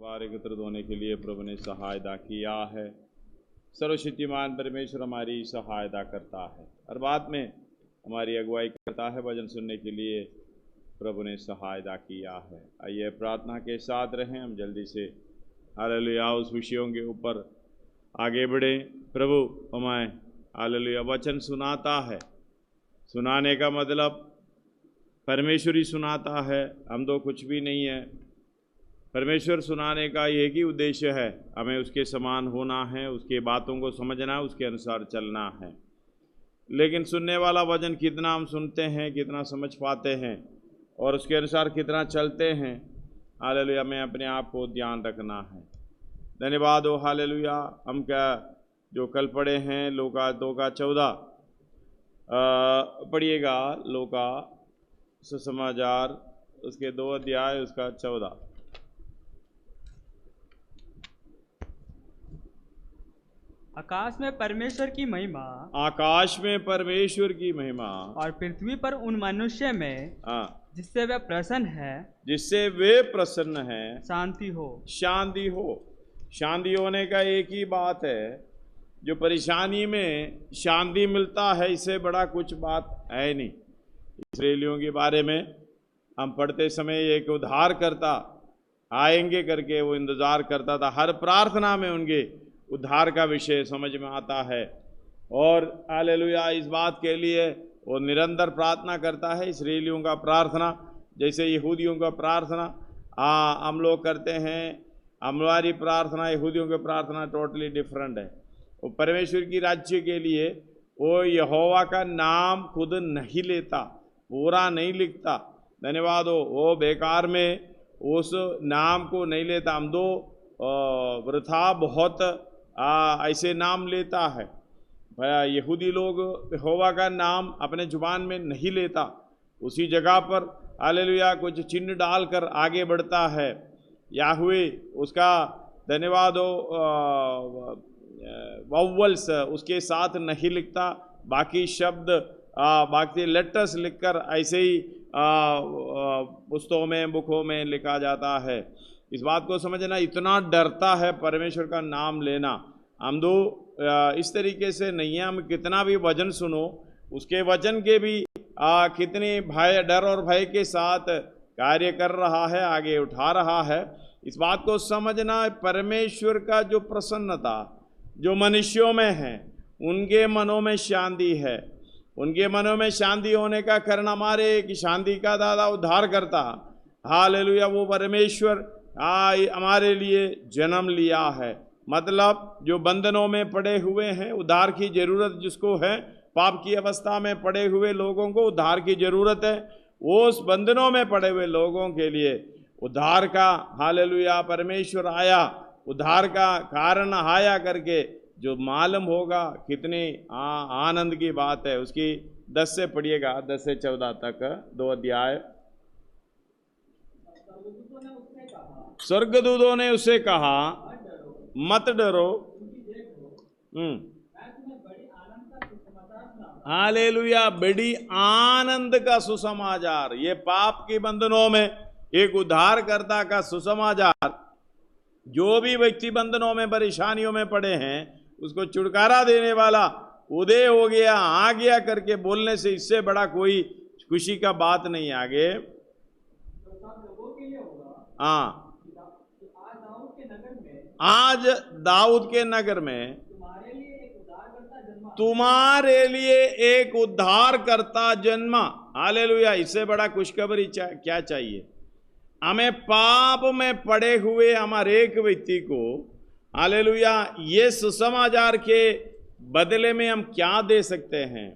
बार एकत्रित होने के लिए प्रभु ने सहायता किया है। सर्वशक्तिमान परमेश्वर हमारी सहायता करता है, हर बात में हमारी अगुवाई करता है। वचन सुनने के लिए प्रभु ने सहायता किया है। आइए प्रार्थना के साथ रहें, हम जल्दी से हालेलुया उस विषयों के ऊपर आगे बढ़े। प्रभु हमें हालेलुया वचन सुनाता है, सुनाने का मतलब परमेश्वर ही सुनाता है, हम तो कुछ भी नहीं है। परमेश्वर सुनाने का एक ही उद्देश्य है, हमें उसके समान होना है, उसके बातों को समझना है, उसके अनुसार चलना है। लेकिन सुनने वाला वचन कितना हम सुनते हैं, कितना समझ पाते हैं और उसके अनुसार कितना चलते हैं, हालेलुया हमें अपने आप को ध्यान रखना है। धन्यवाद हो हालेलुया। हम क्या जो कल पढ़े हैं लूका 2:14 पढ़िएगा, लूका सुसमाचार उसके 2 अध्याय उसका 14। आकाश में परमेश्वर की महिमा, आकाश में परमेश्वर की महिमा और पृथ्वी पर उन मनुष्य में जिससे वे प्रसन्न है, जिससे वे प्रसन्न है, शांति हो। शांति हो, शांति होने का एक ही बात है। जो परेशानी में शांति मिलता है, इससे बड़ा कुछ बात है नहीं। इस्राएलियों के बारे में हम पढ़ते समय एक उद्धार करता आएंगे करके वो इंतजार करता था। हर प्रार्थना में उनके उद्धार का विषय समझ में आता है और हालेलुया इस बात के लिए वो निरंतर प्रार्थना करता है। इस्राएलियों का प्रार्थना जैसे यहूदियों का प्रार्थना हम लोग करते हैं, हमारी प्रार्थना यहूदियों की प्रार्थना टोटली डिफरेंट है। वो परमेश्वर की राज्य के लिए वो यहोवा का नाम खुद नहीं लेता, पूरा नहीं लिखता। धन्यवाद हो, वो बेकार में उस नाम को नहीं लेता। हम दो वृथा बहुत ऐसे नाम लेता है। यहूदी लोग यहोवा का नाम अपने जुबान में नहीं लेता, उसी जगह पर हालेलुया कुछ चिन्ह डालकर आगे बढ़ता है। याहुवे उसका धन्यवाद हो वावल्स उसके साथ नहीं लिखता, बाकी शब्द बाकी लेटर्स लिखकर ऐसे ही पुस्तकों में बुकों में लिखा जाता है। इस बात को समझना, इतना डरता है परमेश्वर का नाम लेना। हम दो इस तरीके से नहीं है। हम कितना भी वचन सुनो, उसके वचन के भी कितनी भय डर और भय के साथ कार्य कर रहा है, आगे उठा रहा है। इस बात को समझना, परमेश्वर का जो प्रसन्नता जो मनुष्यों में है, उनके मनों में शांति है। उनके मनों में शांति होने का कारण हमारे कि शांति का दादा उद्धार करता हालेलुया वो परमेश्वर हमारे लिए जन्म लिया है। मतलब जो बंधनों में पड़े हुए हैं, उद्धार की जरूरत जिसको है, पाप की अवस्था में पड़े हुए लोगों को उद्धार की जरूरत है। वो उस बंधनों में पड़े हुए लोगों के लिए उद्धार का हालेलुया परमेश्वर आया, उद्धार का कारण आया करके जो मालूम होगा कितनी आनंद की बात है। उसकी 10 से पढ़िएगा, 10 से 14 तक 2 अध्याय। स्वर्गदूतों ने उससे कहा मत डरो, हालेलुया बड़ी आनंद का सुसमाचार। ये पाप के बंधनों में एक उद्धारकर्ता का सुसमाचार। जो भी व्यक्ति बंधनों में परेशानियों में पड़े हैं, उसको छुटकारा देने वाला उदय हो गया, आ गया करके बोलने से इससे बड़ा कोई खुशी का बात नहीं। आगे आज दाऊद के नगर में तुम्हारे लिए एक उद्धारकर्ता जन्मा। हालेलुया, इससे बड़ा खुशखबरी क्या चाहिए हमें? पाप में पड़े हुए हमारे एक व्यक्ति को हालेलुया ये सुसमाचार के बदले में हम क्या दे सकते हैं?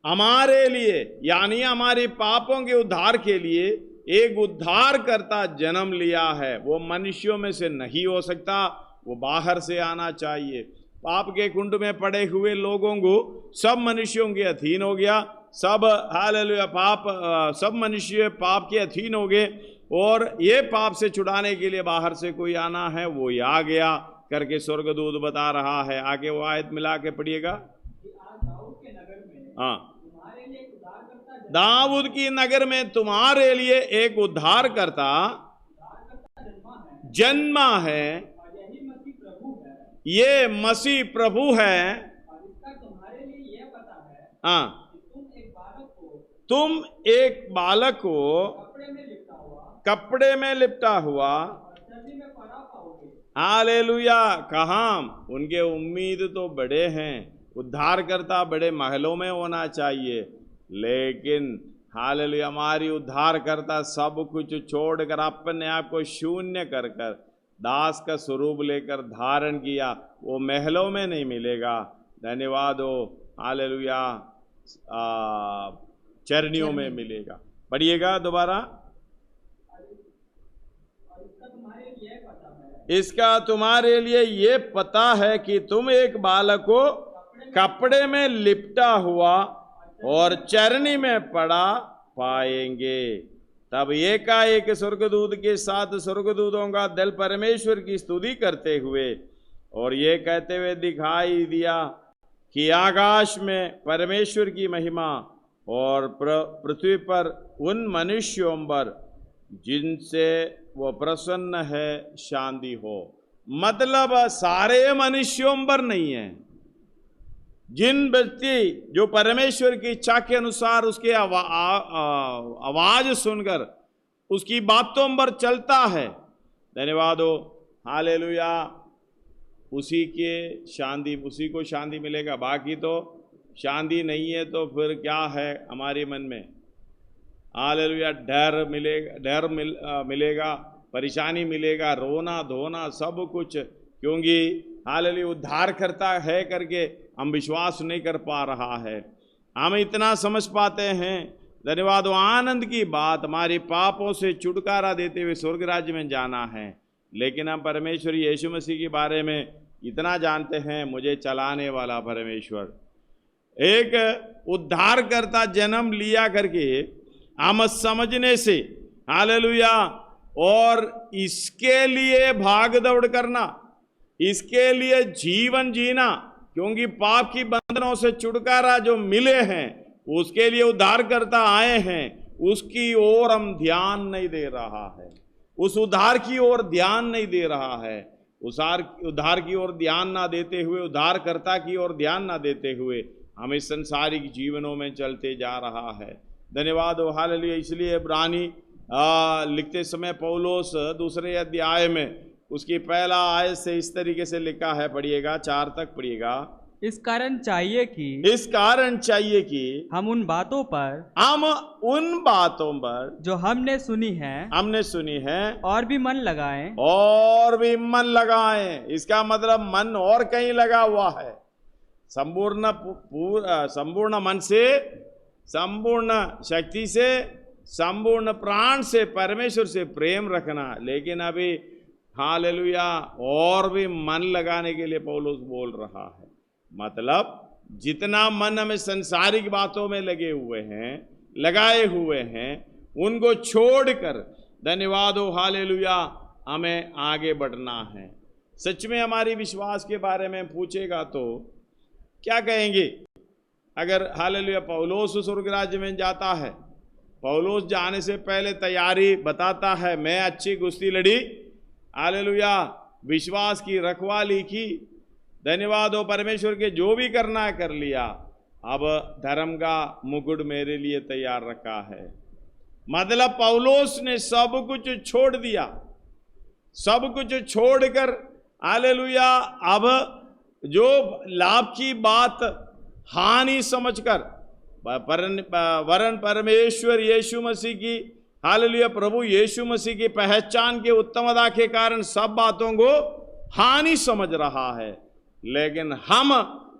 हमारे लिए यानी हमारे पापों के उद्धार के लिए एक उद्धारकर्ता जन्म लिया है। वो मनुष्यों में से नहीं हो सकता, वो बाहर से आना चाहिए। पाप के कुंड में पड़े हुए लोगों को सब मनुष्यों के अधीन हो गया। सब हालेलुया पाप सब मनुष्य पाप के अधीन हो गए और ये पाप से छुड़ाने के लिए बाहर से कोई आना है, वो ही आ गया करके स्वर्गदूत बता रहा है। आगे वो आयत मिला के पढ़िएगा। दाऊद की नगर में तुम्हारे लिए एक उद्धारकर्ता जन्मा है, और यही मसीह प्रभु है, ये मसीह प्रभु है। और इसका तुम्हारे लिए यह पता है हाँ, कि तुम एक बालक को कपड़े में लिपटा हुआ हालेलुया। कहाँ उनके उम्मीद तो बड़े हैं, उद्धारकर्ता बड़े महलों में होना चाहिए, लेकिन हालेलुया हमारी उद्धारकर्ता सब कुछ छोड़कर अपने आप को शून्य कर कर दास का स्वरूप लेकर धारण किया, वो महलों में नहीं मिलेगा। धन्यवाद हो हालेलुया, चरनियों में मिलेगा। पढ़िएगा दोबारा। इसका तुम्हारे लिए ये पता है कि तुम एक बालक को कपड़े में लिपटा हुआ और चरनी में पड़ा पाएंगे। तब एकाएक स्वर्गदूत के साथ स्वर्गदूतों का दल परमेश्वर की स्तुति करते हुए और ये कहते हुए दिखाई दिया कि आकाश में परमेश्वर की महिमा और पृथ्वी पर उन मनुष्यों पर जिनसे वो प्रसन्न है शांति हो। मतलब सारे मनुष्यों पर नहीं है, जिन व्यक्ति जो परमेश्वर की इच्छा के अनुसार उसके आवाज सुनकर उसकी बातों पर चलता है, धन्यवाद हो हालेलुया, उसी को शांति मिलेगा। बाकी तो शांति नहीं है तो फिर क्या है हमारे मन में? हालेलुया, डर मिलेगा, परेशानी मिलेगा, रोना धोना सब कुछ, क्योंकि हालेलुया उद्धार करता है करके हम विश्वास नहीं कर पा रहा है। हम इतना समझ पाते हैं, धन्यवाद, आनंद की बात हमारे पापों से छुटकारा देते हुए स्वर्ग राज्य में जाना है, लेकिन हम परमेश्वर यीशु मसीह के बारे में इतना जानते हैं, मुझे चलाने वाला परमेश्वर एक उद्धार करता जन्म लिया करके हम समझने से हालेलुया, और इसके लिए भाग दौड़ करना, इसके लिए जीवन जीना, क्योंकि पाप की बंधनों से छुटकारा जो मिले हैं उसके लिए उद्धार करता आए हैं, उसकी ओर हम ध्यान नहीं दे रहा है, उस उद्धार की ओर ध्यान नहीं दे रहा है। उद्धार की ओर ध्यान ना देते हुए, उद्धारकर्ता की ओर ध्यान ना देते हुए हम इस संसारिक जीवनों में चलते जा रहा है। धन्यवाद हो हालेलुया। इसलिए इब्रानी लिखते समय पौलुस दूसरे अध्याय में उसकी पहला आयत से इस तरीके से लिखा है, पढ़िएगा 4 तक पढ़िएगा। इस कारण चाहिए कि हम उन बातों पर जो हमने सुनी है और भी मन लगाएं। इसका मतलब मन और कहीं लगा हुआ है। संपूर्ण मन से, संपूर्ण शक्ति से, संपूर्ण प्राण से परमेश्वर से प्रेम रखना, लेकिन अभी हालेलुया और भी मन लगाने के लिए पौलुस बोल रहा है। मतलब जितना मन हमें संसारिक बातों में लगाए हुए हैं उनको छोड़कर, धन्यवाद हो हालेलुया, हमें आगे बढ़ना है। सच में हमारी विश्वास के बारे में पूछेगा तो क्या कहेंगे? अगर हालेलुया पौलुस स्वर्ग राज्य में जाता है, पौलुस जाने से पहले तैयारी बताता है, मैं अच्छी कुश्ती लड़ी, हालेलुया विश्वास की रखवाली की, धन्यवाद हो परमेश्वर के जो भी करना है कर लिया, अब धर्म का मुकुट मेरे लिए तैयार रखा है। मतलब पौलुस ने सब कुछ छोड़ दिया, सब कुछ छोड़कर हालेलुया अब जो लाभ की बात हानि समझकर वरन परमेश्वर यीशु मसीह की हालेलुया प्रभु यीशु मसीह की पहचान के उत्तमता के कारण सब बातों को हानि समझ रहा है, लेकिन हम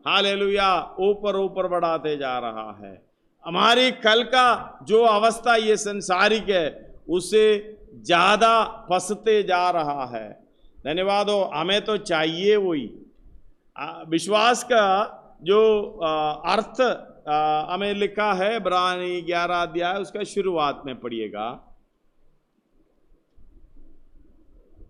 हालेलुया ऊपर बढ़ाते जा रहा है। हमारी कल का जो अवस्था ये संसारिक है उससे ज्यादा फंसते जा रहा है। धन्यवाद हो, हमें तो चाहिए वही विश्वास का जो अर्थ हमें लिखा है इब्रानी 11 अध्याय उसका शुरुआत में पढ़िएगा।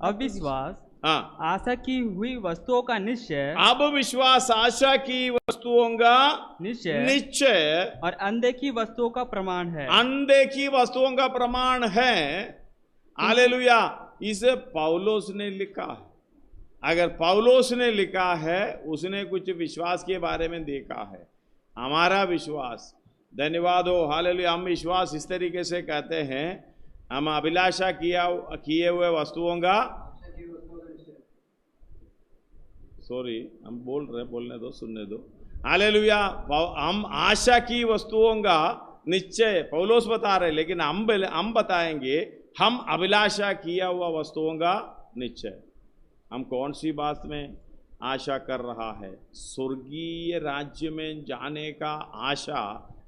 अविश्वास आशा की हुई वस्तुओं का निश्चय, अब विश्वास आशा की वस्तुओं का निश्चय और अनदेखी वस्तुओं का प्रमाण है। अनदेखी वस्तुओं का प्रमाण है। हालेलुया, इसे पौलुस ने लिखा है। अगर पौलुस ने लिखा है, उसने कुछ विश्वास के बारे में देखा है। हमारा विश्वास, धन्यवाद हो, हालेलुया, हम विश्वास इस तरीके से कहते हैं, हम अभिलाषा किए हुए वस्तुओं का, सॉरी हम बोल रहे, बोलने दो, सुनने दो, हालेलुया, हम आशा की वस्तुओं का निश्चय पौलुस बता रहे, लेकिन हम बताएंगे हम अभिलाषा किया हुआ वस्तुओं का निश्चय। हम कौन सी बात में आशा कर रहा है? स्वर्गीय राज्य में जाने का आशा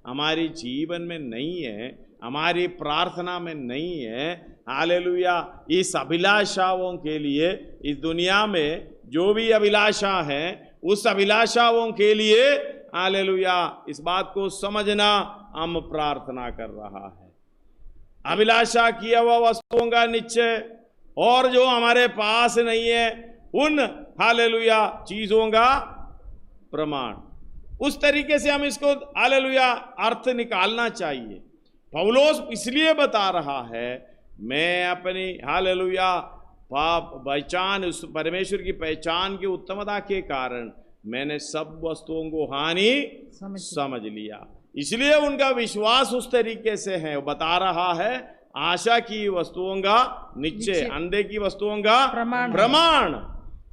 हमारी जीवन में नहीं है, हमारी प्रार्थना में नहीं है। हालेलुया, इस अभिलाषाओं के लिए इस दुनिया में जो भी अभिलाषा है, उस अभिलाषाओं के लिए हालेलुया, इस बात को समझना हम प्रार्थना कर रहा है। अभिलाषा किया हुआ वस्तुओं का निश्चय, और जो हमारे पास नहीं है उन हालेलुया चीजों का प्रमाण। उस तरीके से हम इसको हालेलुया अर्थ निकालना चाहिए। पौलुस इसलिए बता रहा है, मैं अपनी हालेलुया पहचान, उस परमेश्वर की पहचान की उत्तमता के कारण मैंने सब वस्तुओं को हानि समझ लिया। इसलिए उनका विश्वास उस तरीके से है, वो बता रहा है आशा की वस्तुओं का निश्चय, अंधे की वस्तुओं का प्रमाण।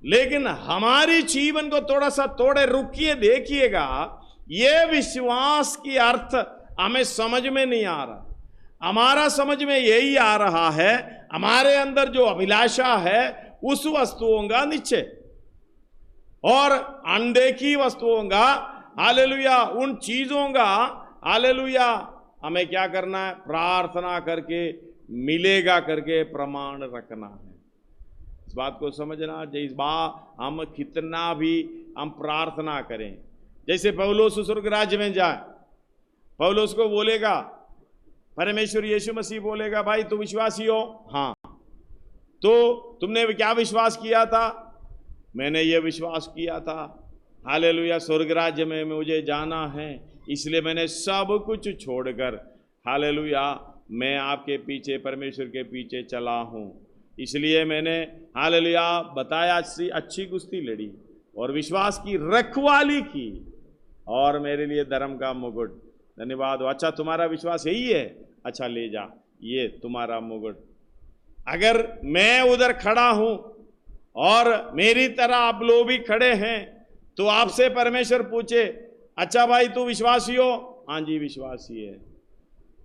लेकिन हमारी जीवन को थोड़े रुकिए, देखिएगा, ये विश्वास की अर्थ हमें समझ में नहीं आ रहा। हमारा समझ में यही आ रहा है, हमारे अंदर जो अभिलाषा है उस वस्तुओं का निश्चय, और अनदेखी वस्तुओं का हालेलुया, उन चीजों का हालेलुया हमें क्या करना है? प्रार्थना करके मिलेगा करके प्रमाण रखना है। इस बात को समझना, जिस बात हम कितना भी हम प्रार्थना करें, जैसे पौलुस स्वर्ग राज्य में जाए, पौलुस को बोलेगा परमेश्वर यीशु मसीह बोलेगा, भाई तू विश्वासी हो? हाँ। तो तुमने क्या विश्वास किया था? मैंने ये विश्वास किया था, हालेलुया, स्वर्ग राज्य में मुझे जाना है, इसलिए मैंने सब कुछ छोड़कर हालेलुया मैं आपके पीछे, परमेश्वर के पीछे चला हूँ। इसलिए मैंने हालेलुया बताया, अच्छी कुश्ती लड़ी और विश्वास की रखवाली की, और मेरे लिए धर्म का मुकुट। धन्यवाद। अच्छा, तुम्हारा विश्वास यही है? अच्छा, ले जा, ये तुम्हारा मुकुट। अगर मैं उधर खड़ा हूं और मेरी तरह आप लोग भी खड़े हैं, तो आपसे परमेश्वर पूछे, अच्छा भाई तू विश्वासी हो? हाँ जी विश्वासी है।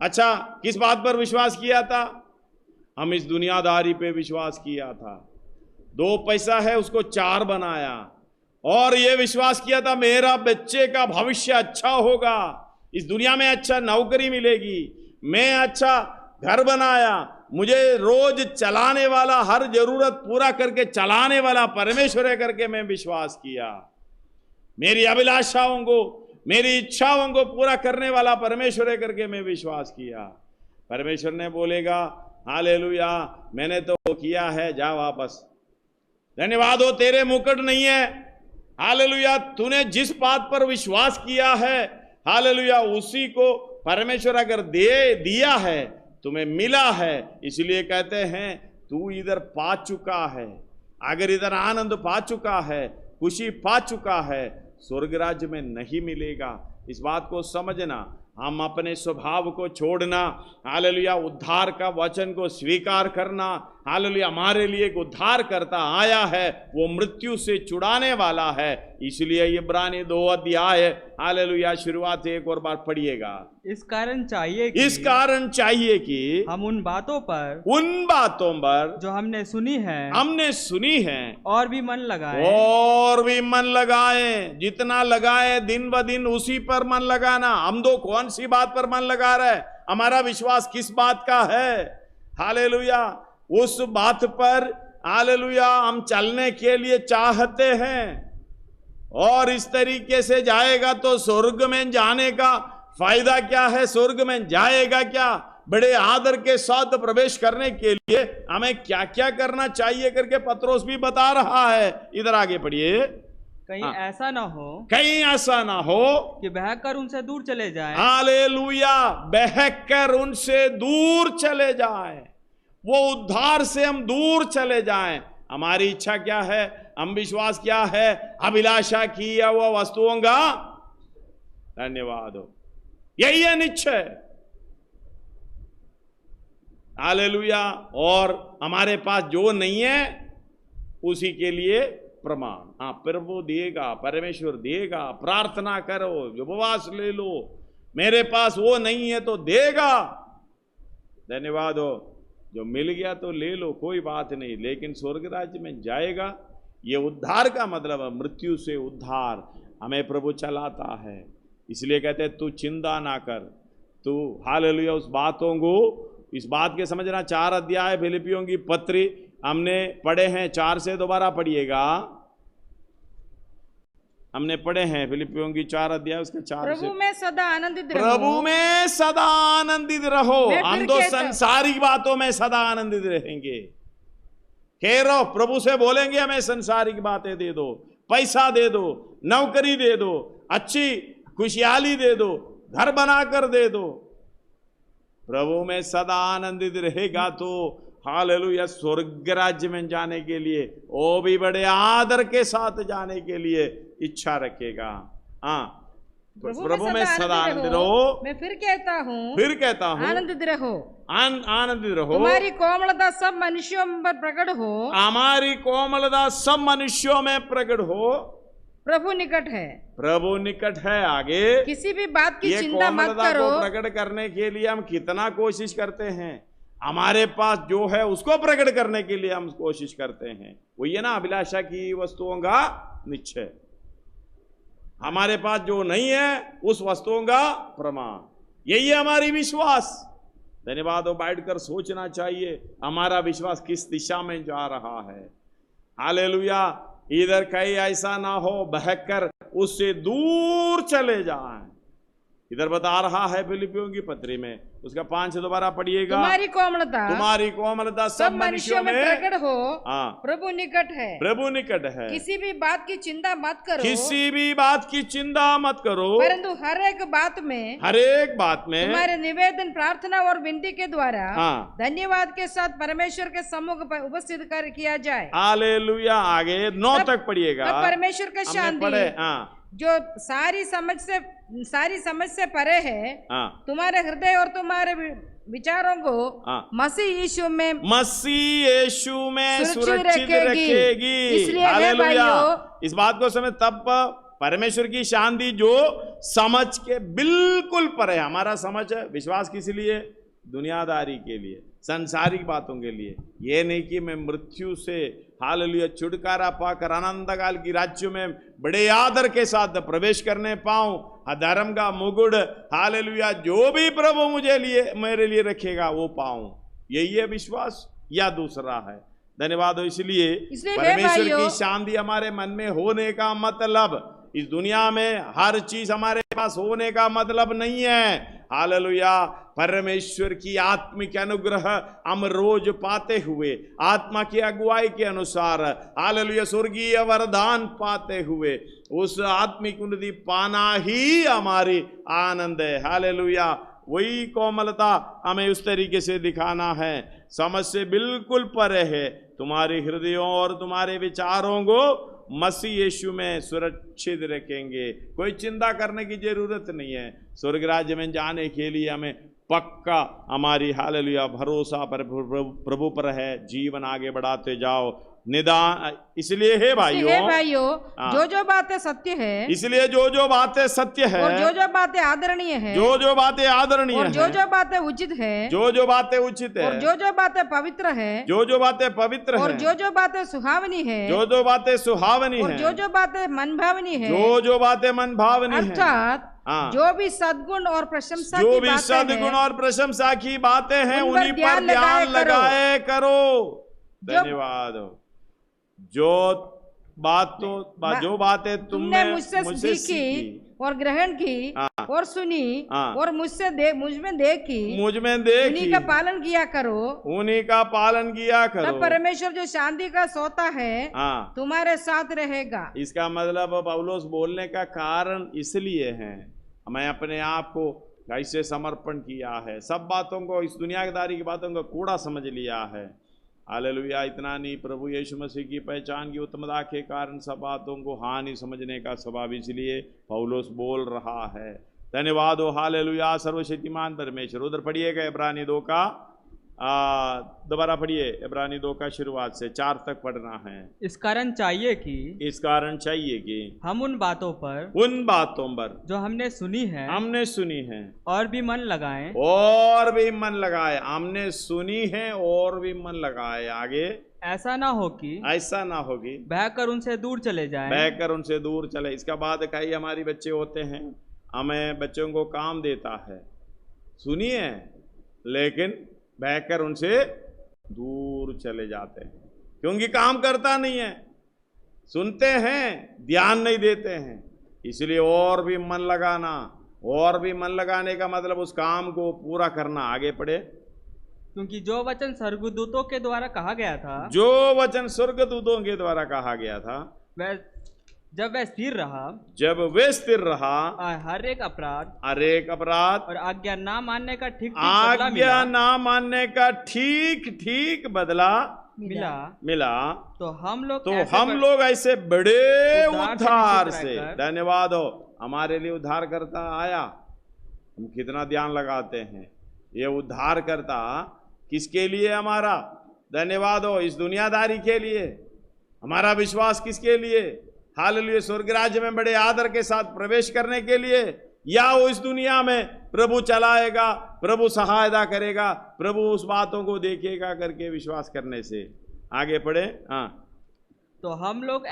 अच्छा, किस बात पर विश्वास किया था? हम इस दुनियादारी पे विश्वास किया था, 2 पैसा है उसको 4 बनाया, और ये विश्वास किया था मेरा बच्चे का भविष्य अच्छा होगा, इस दुनिया में अच्छा नौकरी मिलेगी, मैं अच्छा घर बनाया, मुझे रोज चलाने वाला, हर जरूरत पूरा करके चलाने वाला परमेश्वर है करके मैं विश्वास किया। मेरी अभिलाषाओं को, मेरी इच्छाओं को पूरा करने वाला परमेश्वर है करके मैं विश्वास किया। परमेश्वर ने बोलेगा, हालेलुया, मैंने तो किया है, जा वापस। धन्यवाद हो, तेरे मुकुट नहीं है। हालेलुया, तूने जिस बात पर विश्वास किया है, हालेलुया, उसी को परमेश्वर अगर दिया है, तुम्हें मिला है। इसलिए कहते हैं तू इधर पा चुका है, अगर इधर आनंद पा चुका है, खुशी पा चुका है, स्वर्ग राज्य में नहीं मिलेगा। इस बात को समझना, हम अपने स्वभाव को छोड़ना, हालेलुया, उद्धार का वचन को स्वीकार करना। हालेलुया, हमारे लिए एक उद्धार करता आया है, वो मृत्यु से छुड़ाने वाला है। इसलिए इब्रानी 2 अध्याय हालेलुया शुरुआत एक और बार पढ़िएगा। इस कारण चाहिए कि हम उन बातों पर जो हमने सुनी है और भी मन लगाए, जितना लगाए दिन ब दिन उसी पर मन लगाना। हम दो कौन सी बात पर मन लगा रहे? हमारा विश्वास किस बात का है? हालेलुया, उस बात पर हालेलुया हम चलने के लिए चाहते हैं, और इस तरीके से जाएगा तो स्वर्ग में जाने का फायदा क्या है? स्वर्ग में जाएगा क्या? बड़े आदर के साथ प्रवेश करने के लिए हमें क्या क्या करना चाहिए करके पत्रोस भी बता रहा है। इधर आगे पढ़िए। कहीं ऐसा ना हो कि बहकर उनसे दूर चले जाएं। हालेलुया, बहकर उनसे दूर चले जाए। वो उद्धार से हम दूर चले जाएं। हमारी इच्छा क्या है, हम विश्वास क्या है, अभिलाषा किया हुआ वस्तुओं का धन्यवाद हो, यही है निश्चय। हालेलुया। और हमारे पास जो नहीं है उसी के लिए प्रमाण, हाँ प्रभु देगा, परमेश्वर देगा, प्रार्थना करो, उपवास ले लो, मेरे पास वो नहीं है तो देगा, धन्यवाद हो। जो मिल गया तो ले लो, कोई बात नहीं, लेकिन स्वर्ग राज्य में जाएगा। ये उद्धार का मतलब है, मृत्यु से उद्धार हमें प्रभु चलाता है। इसलिए कहते हैं तू चिंता ना कर, तू हालेलुया उस बातों को, इस बात के समझना। 4 अध्याय फिलिपियों की पत्री हमने पढ़े हैं, 4 से दोबारा पढ़िएगा। हमने पढ़े हैं फिलिपियों की 4 अध्याय, उसके 4 से। प्रभु में सदा आनंदित रहो, प्रभु में सदा आनंदित रहो। हम तो संसारिक बातों में सदा आनंदित रहेंगे। खेरो प्रभु से बोलेंगे हमें संसारिक बातें दे दो, पैसा दे दो, नौकरी दे दो, अच्छी खुशहाली दे दो, घर बनाकर दे दो। प्रभु में सदा आनंदित रहेगा तो हालेलुया स्वर्ग राज्य में जाने के लिए, वो भी बड़े आदर के साथ जाने के लिए इच्छा रखेगा। हाँ, प्रभु में सदा आनंदित रहो। मैं फिर कहता हूँ आनंदित रहो, आनंदित रहो। तुम्हारी कोमलता सब मनुष्यों में प्रकट हो, हमारी कोमलता सब मनुष्यों में प्रकट हो। प्रभु निकट है, प्रभु निकट है। आगे किसी भी बात की चिंता मत कोमलता करो। को प्रकट करने के लिए हम कितना कोशिश करते हैं, हमारे पास जो है उसको प्रकट करने के लिए हम कोशिश करते हैं। वही है ना अभिलाषा की वस्तुओं का निश्चय। हमारे पास जो नहीं है उस वस्तुओं का प्रमाण, यही है हमारी विश्वास। धन्यवाद हो। बैठकर सोचना चाहिए हमारा विश्वास किस दिशा में जा रहा है। हालेलुया। इधर कहीं ऐसा ना हो बहकर उससे दूर चले जाएं। इधर बता रहा है फिलिपियों की पत्री में, उसका 5 से दोबारा पढ़िएगा। तुम्हारी कोमलता सब मनुष्यों में प्रकट हो। हाँ, प्रभु निकट है, प्रभु निकट है। किसी भी बात की चिंता मत करो, किसी भी बात की चिंता मत करो, परंतु हर एक बात में तुम्हारे निवेदन, प्रार्थना और विनती के द्वारा हाँ, धन्यवाद के साथ परमेश्वर के सम्मुख उपस्थित कर किया जाए। हालेलुया। आगे 9 तक पढ़िएगा। परमेश्वर का शांति जो सारी समझ से परे है, तुम्हारे हृदय और तुम्हारे विचारों को मसीह यीशु में सुरक्षित रखेगी। इसलिए हालेलुया। इस बात को समझ, तब परमेश्वर की शांति जो समझ के बिल्कुल परे। हमारा समझ है विश्वास किस लिए, दुनियादारी के लिए, सांसारिक बातों के लिए। ये नहीं कि मैं मृत्यु से हालेलुया छुटकारा पाकर आनंद काल की राज्य में बड़े आदर के साथ प्रवेश करने पाऊं, अधर्म का मुकुट हालेलुया जो भी प्रभु मेरे लिए रखेगा वो पाऊं। यही है विश्वास या दूसरा है। धन्यवाद हो। इसलिए परमेश्वर की शांति हमारे मन में होने का मतलब इस दुनिया में हर चीज हमारे पास होने का मतलब नहीं है। हालेलुया। परमेश्वर की आत्मिक अनुग्रह हम रोज पाते हुए, आत्मा की अगुवाई के अनुसार हालेलुया स्वर्गीय वरदान पाते हुए, उस आत्मिक उन्नति पाना ही हमारी आनंद है। हालेलुया। वही कोमलता हमें उस तरीके से दिखाना है, समझ से बिल्कुल परे है। तुम्हारे हृदयों और तुम्हारे विचारों को मसीह यीशु में सुरक्षित रखेंगे। कोई चिंता करने की जरूरत नहीं है। स्वर्ग राज्य में जाने के लिए हमें पक्का हमारी हालेलुया भरोसा पर प्रभु पर है। जीवन आगे बढ़ाते जाओ निदान। इसलिए हे भाइयों जो बातें सत्य है, इसलिए जो बातें सत्य है, और जो बातें आदरणीय है, जो बातें आदरणीय है, जो बातें उचित है, जो बातें उचित है, और जो बातें पवित्र है, जो बातें पवित्र है, और जो बातें सुहावनी है, जो बातें सुहावनी है, और जो बातें मनभावनी है, जो बातें मनभावनी है, अर्थात जो भी सद्गुण और प्रशंसा जो भी सद्गुण और प्रशंसा की बातें हैं उन्हीं पर ध्यान लगाए करो। धन्यवाद। जो बातें तुमने मुझसे सीखी और ग्रहण की और सुनी और मुझ में देखी उन्हीं का पालन किया करो। तब परमेश्वर जो शांति का सोता है तुम्हारे साथ रहेगा। इसका मतलब पौलुस बोलने का कारण इसलिए है, मैं अपने आप को कैसे समर्पण किया है, सब बातों को, इस दुनियादारी की बातों को कूड़ा समझ लिया है। हालेलुया। इतना नहीं, प्रभु यीशु मसीह की पहचान की उत्तमता के कारण सब बातों को हानि समझने का स्वभाव, इसलिए पौलुस बोल रहा है। धन्यवाद हो, हालेलुया। सर्वशक्तिमान परमेश्वर। उधर पढ़िएगा इब्रानी 2 का, दोबारा पढ़िए, इब्रानी 2 का शुरुआत से 4 तक पढ़ना है। इस कारण चाहिए कि हम उन बातों पर जो हमने सुनी है और भी मन लगाएं। हमने सुनी है और भी मन लगाए। आगे, ऐसा ना हो कि बहकर उनसे दूर चले। इसका बाद कई हमारी बच्चे होते हैं, हमें बच्चों को काम देता है, सुनिए, लेकिन बहकर उनसे दूर चले जाते हैं, क्योंकि काम करता नहीं है। सुनते हैं, ध्यान नहीं देते हैं। इसलिए और भी मन लगाने का मतलब उस काम को पूरा करना। आगे पढ़े। क्योंकि जो वचन स्वर्गदूतों के द्वारा कहा गया था, वह जब वह स्थिर रहा, हर एक अपराध और आज्ञा ना मानने का ठीक बदला मिला। तो हम लोग ऐसे बड़े उद्धार से, धन्यवाद हो, हमारे लिए उद्धार करता आया। हम कितना ध्यान लगाते हैं, ये उद्धार करता किसके लिए? हमारा, धन्यवाद हो, इस दुनियादारी के लिए। हमारा विश्वास किसके लिए? हालेलुया, स्वर्ग राज्य में बड़े आदर के साथ प्रवेश करने के लिए, या वो इस दुनिया में प्रभु चलाएगा, प्रभु सहायता करेगा, प्रभु उस बातों को देखेगा करके विश्वास करने से। आगे पढ़े। हाँ, तो हम लोग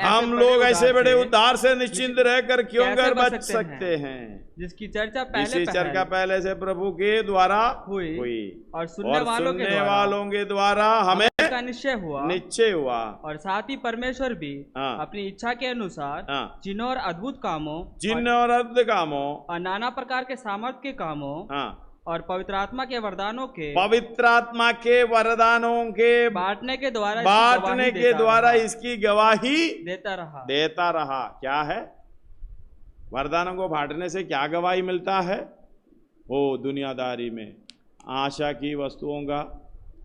ऐसे बड़े उद्धार से निश्चिंत रहकर क्यों कर बच सकते हैं, जिसकी चर्चा पहले से प्रभु के द्वारा हुई और सुनने वालों के द्वारा हमें का निश्चय हुआ। और साथ ही परमेश्वर भी अपनी इच्छा के अनुसार चिन्ह और अद्भुत कामों और नाना प्रकार के सामर्थ के कामों और पवित्र आत्मा के वरदानों के बांटने के द्वारा इसकी गवाही देता रहा। क्या है? वरदानों को बांटने से क्या गवाही मिलता है? वो दुनियादारी में आशा की वस्तुओं का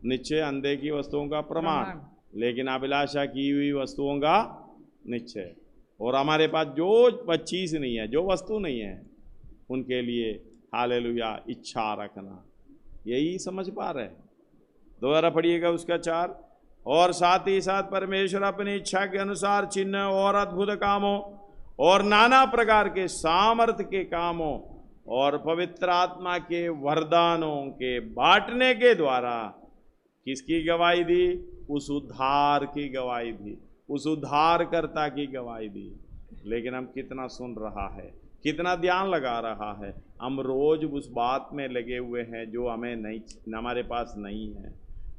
निश्चय, अंधे की वस्तुओं का प्रमाण, लेकिन अभिलाषा की हुई वस्तुओं का निश्चय। और हमारे पास जो चीज नहीं है, जो वस्तु नहीं है, उनके लिए हालेलुया इच्छा रखना, यही समझ पा रहे हैं। दोबारा पढ़िएगा उसका 4। और साथ ही साथ परमेश्वर अपनी इच्छा के अनुसार चिन्ह और अद्भुत कामों और नाना प्रकार के सामर्थ के कामों और पवित्र आत्मा के वरदानों के बांटने के द्वारा किसकी गवाही दी? उस उद्धार की गवाही दी, उस उद्धारकर्ता की गवाही दी। लेकिन हम कितना सुन रहा है, कितना ध्यान लगा रहा है? हम रोज उस बात में लगे हुए हैं जो हमें नहीं, हमारे पास नहीं है।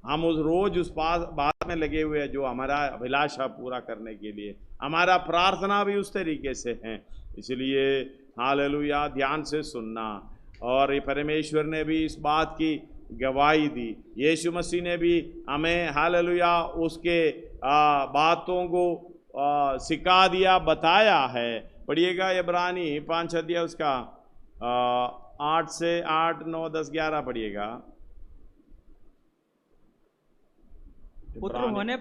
हम रोज उस बात में लगे हुए हैं जो हमारा अभिलाषा पूरा करने के लिए। हमारा प्रार्थना भी उस तरीके से है। इसलिए हालेलुया, ध्यान से सुनना। और ये परमेश्वर ने भी इस बात की गवाही दी, यीशु मसीह ने भी हमें हालेलुया उसके बातों को सिखा दिया, बताया है। पढ़िएगा इब्रानी 5 अध्याय उसका 8 से 8, 9, 10, 11 पढ़िएगा। पुत्र होने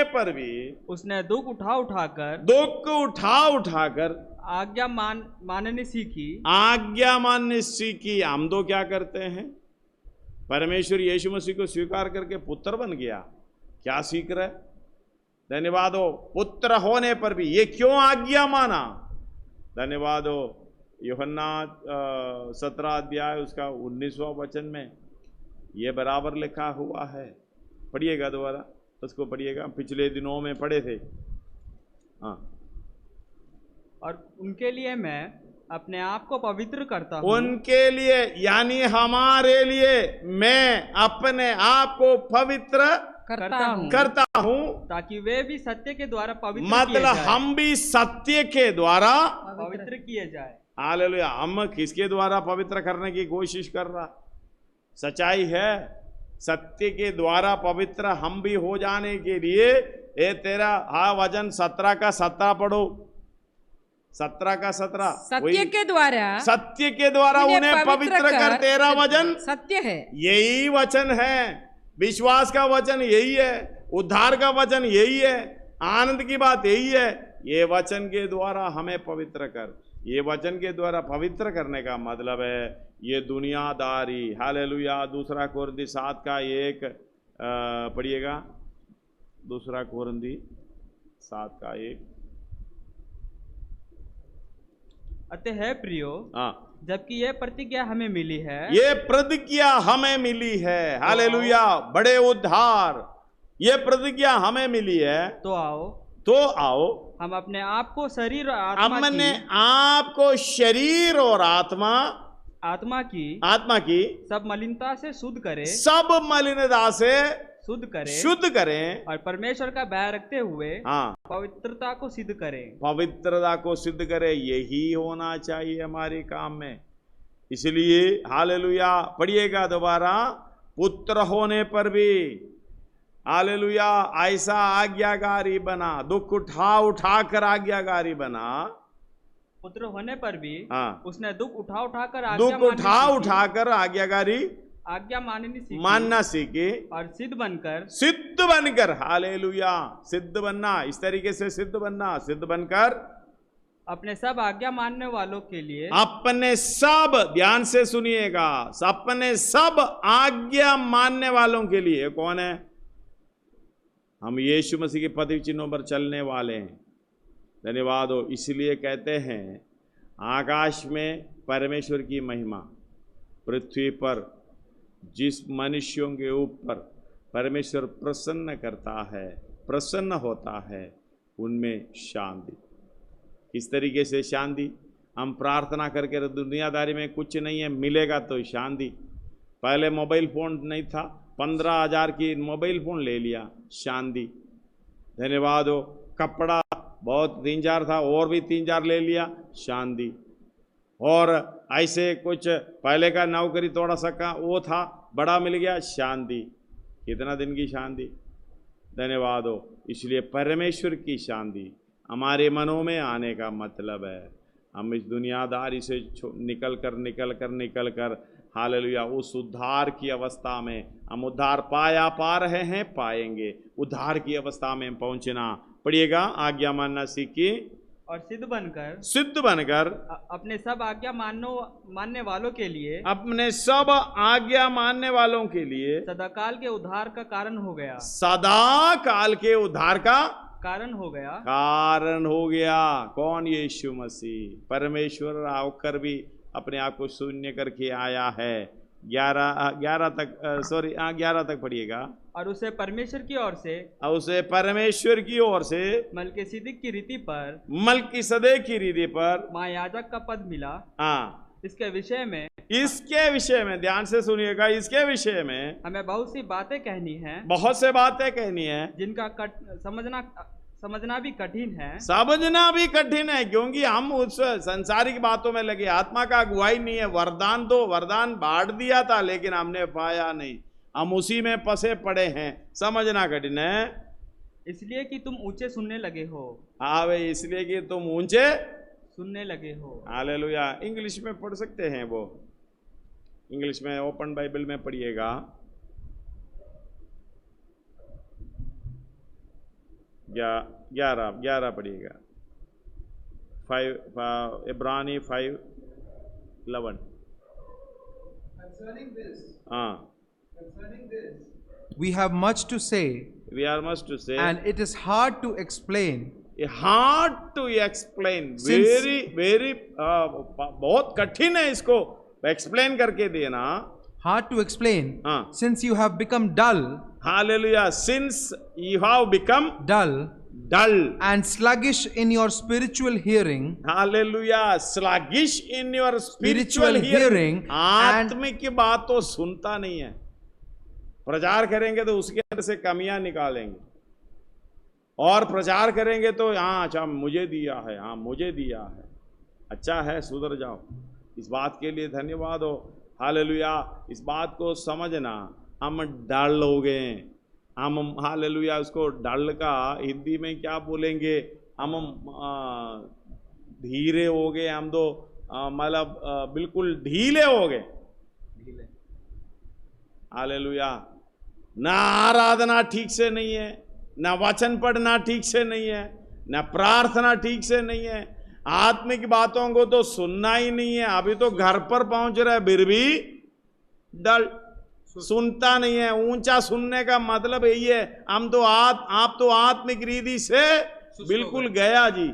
पर भी उसने दुख उठा उठाकर आज्ञा माननी सीखी। हम तो क्या करते हैं? परमेश्वर यीशु मसीह को स्वीकार करके पुत्र बन गया, क्या सीख रहे? धन्यवाद हो, पुत्र होने पर भी ये क्यों आज्ञा माना? धन्यवाद हो, यूहन्ना 17 अध्याय उसका 19वां वचन में ये बराबर लिखा हुआ है। पढ़िएगा दोबारा, उसको पढ़िएगा, पिछले दिनों में पढ़े थे। हाँ, और उनके लिए मैं अपने आप को पवित्र करता हूँ। उनके लिए यानी हमारे लिए मैं अपने आप को पवित्र करता हूँ ताकि वे भी सत्य के द्वारा पवित्र मतलब हम भी सत्य के द्वारा पवित्र किए जाए। हालेलुया। हम किसके द्वारा पवित्र करने की कोशिश कर रहा? सच्चाई है, सत्य के द्वारा पवित्र हम भी हो जाने के लिए ये तेरा वचन 17 का 17 पढ़ो। 17 का 17 सत्य के द्वारा सत्य के द्वारा उन्हें पवित्र कर, तेरा वचन सत्य है। यही वचन है, विश्वास का वचन यही है, उद्धार का वचन यही है, आनंद की बात यही है। ये वचन के द्वारा हमें पवित्र कर, ये वचन के द्वारा पवित्र करने का मतलब है ये दुनियादारी। हालेलुया। 2 कोरिन्थी 7 का 1 पढ़िएगा, 2 कोरिन्थी 7 का 1। अतः है प्रियो, हाँ, जबकि यह प्रतिज्ञा हमें मिली है, ये प्रतिज्ञा हमें मिली है। हालेलुया। बड़े उद्धार, ये प्रतिज्ञा हमें मिली है। तो आओ हम अपने आप को शरीर और आत्मा अपने की आप को शरीर और आत्मा की सब मलिनता से शुद्ध करें, सब मलिनता से शुद्ध करें और परमेश्वर का भय रखते हुए हाँ, पवित्रता को सिद्ध करें। पवित्रता को सिद्ध करें, यही होना चाहिए हमारे काम में। इसलिए हालेलुया पढ़िएगा दोबारा, पुत्र होने पर भी हालेलुया ऐसा आज्ञाकारी बना, दुख उठा कर आज्ञाकारी बना। पुत्र होने पर भी हाँ, उसने दुख उठा कर आज्ञाकारी आज्ञा मानना सीखी और सिद्ध बनकर हालेलुया सिद्ध बनना, इस तरीके से सिद्ध बनकर अपने सब आज्ञा मानने वालों के लिए, अपने सब, ध्यान से सुनिएगा, अपने सब आज्ञा मानने वालों के लिए। कौन है? हम यीशु मसीह के पद चिन्हों पर चलने वाले हैं। धन्यवाद हो। इसलिए कहते हैं आकाश में परमेश्वर की महिमा, पृथ्वी पर जिस मनुष्यों के ऊपर परमेश्वर प्रसन्न होता है उनमें शांति। इस तरीके से शांति हम प्रार्थना करके, दुनियादारी में कुछ नहीं है, मिलेगा तो शांति। पहले मोबाइल फोन नहीं था, 15,000 की मोबाइल फोन ले लिया, शांति। धन्यवाद हो। कपड़ा बहुत 3-4 था, और भी 3-4 ले लिया, शांति। और ऐसे कुछ पहले का नौकरी थोड़ा सा का वो था, बड़ा मिल गया, शांति। कितना दिन की शांति। धन्यवाद हो। इसलिए परमेश्वर की शांति हमारे मनों में आने का मतलब है हम इस दुनियादारी से निकल कर हालेलुया उस उद्धार की अवस्था में, हम उद्धार पा रहे हैं, पाएंगे। उद्धार की अवस्था में पहुंचना। पढ़िएगा, आज्ञा मानना सीखिए और सिद्ध बनकर अपने सब आज्ञा मानने वालों के लिए, अपने सब आज्ञा मानने वालों के लिए सदाकाल के उद्धार का कारण हो गया। सदा काल के उद्धार का कारण हो गया। कौन? यीशु मसीह। परमेश्वर आकर भी अपने आप को शून्य करके आया है। 11 तक पढ़िएगा। और उसे परमेश्वर की ओर से मलकीसिदक की रीति पर महायाजक का पद मिला। हाँ, इसके विषय में ध्यान से सुनिएगा। इसके विषय में हमें बहुत सी बातें कहनी है, जिनका समझना भी कठिन है, क्योंकि हम उस संसारिक बातों में लगे। आत्मा का अगुवाई नहीं है। वरदान बांट दिया था, लेकिन हमने पाया नहीं, हम उसी में फंसे पड़े हैं। समझना कठिन है, इसलिए कि तुम ऊंचे सुनने लगे हो। हाँ भाई, इसलिए कि तुम ऊंचे सुनने लगे हो। हालेलुया। इंग्लिश में पढ़ सकते हैं, वो इंग्लिश में ओपन बाइबल में पढ़िएगा। 11 पढ़िएगा। 5 इब्रानी 5:11। हाँ, we have much to say, and it is hard to explain. very बहुत कठिन है इसको एक्सप्लेन करके देना। Hard to explain, हाँ, since you have become dull. Hallelujah. Since you have become dull and sluggish in your spiritual hearing. Hallelujah. Sluggish in your spiritual hearing. आत्मिक की बात तो सुनता नहीं है। प्रचार करेंगे तो उसके अंदर से कमियां निकालेंगे, और प्रचार करेंगे तो हाँ अच्छा मुझे दिया है, अच्छा है, सुधर जाओ। इस बात के लिए धन्यवाद हो। हालेलुया। इस बात को समझना, हम डल हो गए। हम हालेलुया, उसको डल का हिंदी में क्या बोलेंगे? हम धीरे हो गए, हम तो मतलब बिल्कुल ढीले हो गए। हालेलुया। ना आराधना ठीक से नहीं है, ना वचन पढ़ना ठीक से नहीं है, ना प्रार्थना ठीक से नहीं है, आत्मिक बातों को तो सुनना ही नहीं है। अभी तो घर पर पहुंच रहा है फिर भी डल सुनता नहीं है। ऊंचा सुनने का मतलब यही है, हम तो आप तो आत्मिक रीति से बिल्कुल गया जी,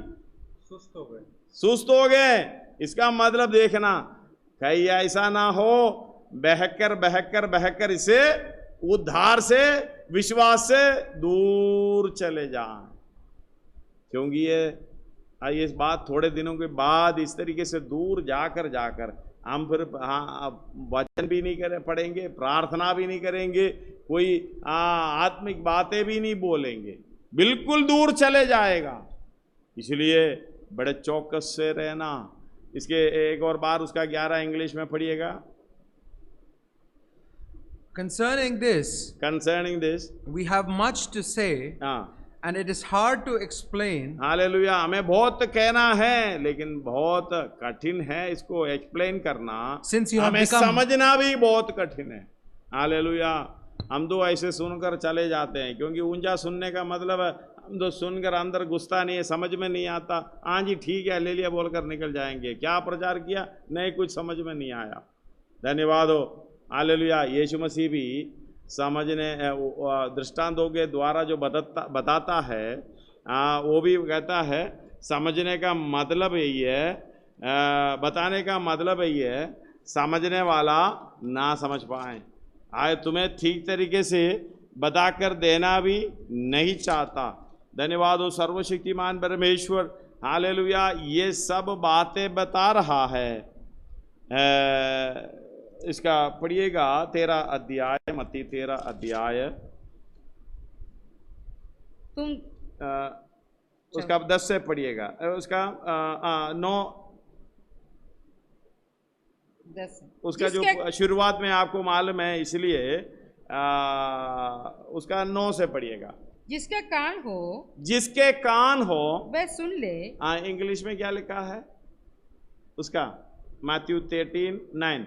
सुस्त हो गए। इसका मतलब देखना कहीं ऐसा ना हो बहकर इसे उद्धार से विश्वास से दूर चले जाएं, क्योंकि ये इस बात थोड़े दिनों के बाद इस तरीके से दूर जाकर हम फिर वचन भी नहीं पढ़ेंगे, प्रार्थना भी नहीं करेंगे, कोई आत्मिक बातें भी नहीं बोलेंगे, बिल्कुल दूर चले जाएगा। इसलिए बड़े चौकस से रहना। इसके एक और बार उसका 11 इंग्लिश में पढ़िएगा। Concerning this, we have much to say, and it is hard to explain. Hallelujah. हमें बहुत कहना है लेकिन बहुत कठिन है इसको एक्सप्लेन करना। Since you have हमें become, समझना भी बहुत कठिन है। हालेलुया। हम तो ऐसे सुनकर चले जाते हैं, क्योंकि ऊंचा सुनने का मतलब है हम तो सुनकर अंदर घुसता नहीं है, समझ में नहीं आता। हाँ जी ठीक है ले लिया बोलकर निकल जाएंगे। क्या प्रचार किया? नहीं, कुछ समझ में नहीं आया। धन्यवाद हो। हालेलुया। यीशु मसीह भी समझने दृष्टांतों के द्वारा जो बताता है वो भी कहता है समझने का मतलब यही है, बताने का मतलब यही है, समझने वाला ना समझ पाए। आए तुम्हें ठीक तरीके से बताकर देना भी नहीं चाहता। धन्यवाद हो सर्वशक्तिमान परमेश्वर। हालेलुया। ये सब बातें बता रहा है। इसका पढ़िएगा 13 अध्याय, मत्ती 13 अध्याय, तुम उसका 10 से पढ़िएगा, उसका 9 10 उसका जो शुरुआत में आपको मालूम है, इसलिए उसका 9 से पढ़िएगा। जिसके कान हो वह सुन ले। इंग्लिश में क्या लिखा है उसका? Matthew 13:9।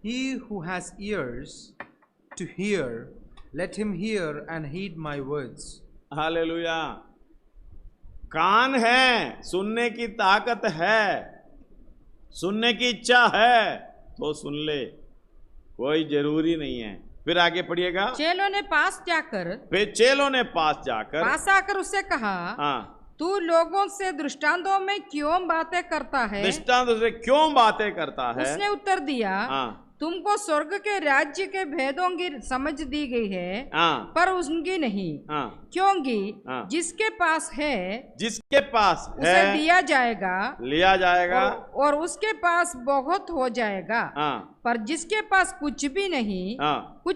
He who has ears to hear, let him hear and heed my words. Hallelujah. कान है, सुनने की ताकत है, सुनने की इच्छा है तो सुन ले, कोई जरूरी नहीं है। फिर आगे पढ़िएगा। चेलों ने पास जाकर पास आकर उससे कहा, तू लोगों से दृष्टांतों में क्यों बातें करता है? दृष्टांतों से क्यों बातें करता है? उसने उत्तर दिया, तुमको स्वर्ग के राज्य के भेदों की समझ दी गई है, पर उनकी नहीं। क्योंकि जिसके पास है उसे लिया जाएगा और उसके पास बहुत हो जाएगा। पर जिसके पास कुछ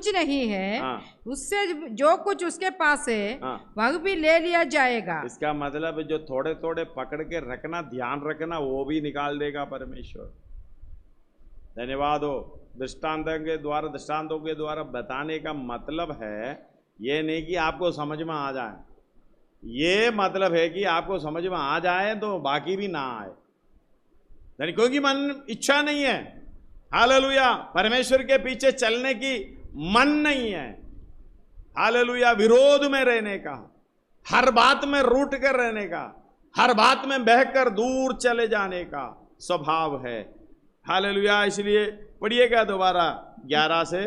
नहीं है, उससे जो कुछ उसके पास है वह भी ले लिया जाएगा। इसका मतलब जो थोड़े थोड़े पकड़ के रखना, ध्यान रखना, वो भी निकाल देगा परमेश्वर। धन्यवाद हो। दृष्टांतों के द्वारा बताने का मतलब है ये नहीं कि आपको समझ में आ जाए, ये मतलब है कि आपको समझ में आ जाए तो बाकी भी ना आए, क्योंकि मन इच्छा नहीं है। हालेलुया। परमेश्वर के पीछे चलने की मन नहीं है। हालेलुया। विरोध में रहने का, हर बात में रूठ कर रहने का, हर बात में बहकर दूर चले जाने का स्वभाव है। हालेलुया। इसलिए पढ़िएगा दोबारा 11 से।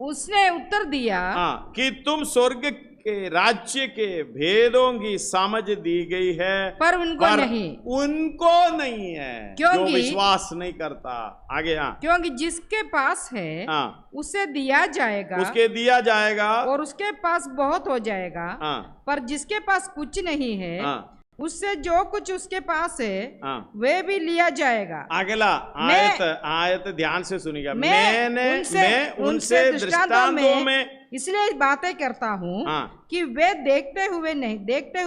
उसने उत्तर दिया कि तुम स्वर्ग के राज्य के भेदों की समझ दी गई है, पर उनको नहीं है, जो विश्वास नहीं करता। आगे क्योंकि जिसके पास है उसे दिया जाएगा और उसके पास बहुत हो जाएगा। पर जिसके पास कुछ नहीं है उससे जो कुछ उसके पास है वे भी लिया जाएगा। अगला आयत ध्यान से सुनिएगा। मैं उनसे दृष्टांतों में इसलिए बातें करता हूँ कि वे देखते हुए नहीं देखते।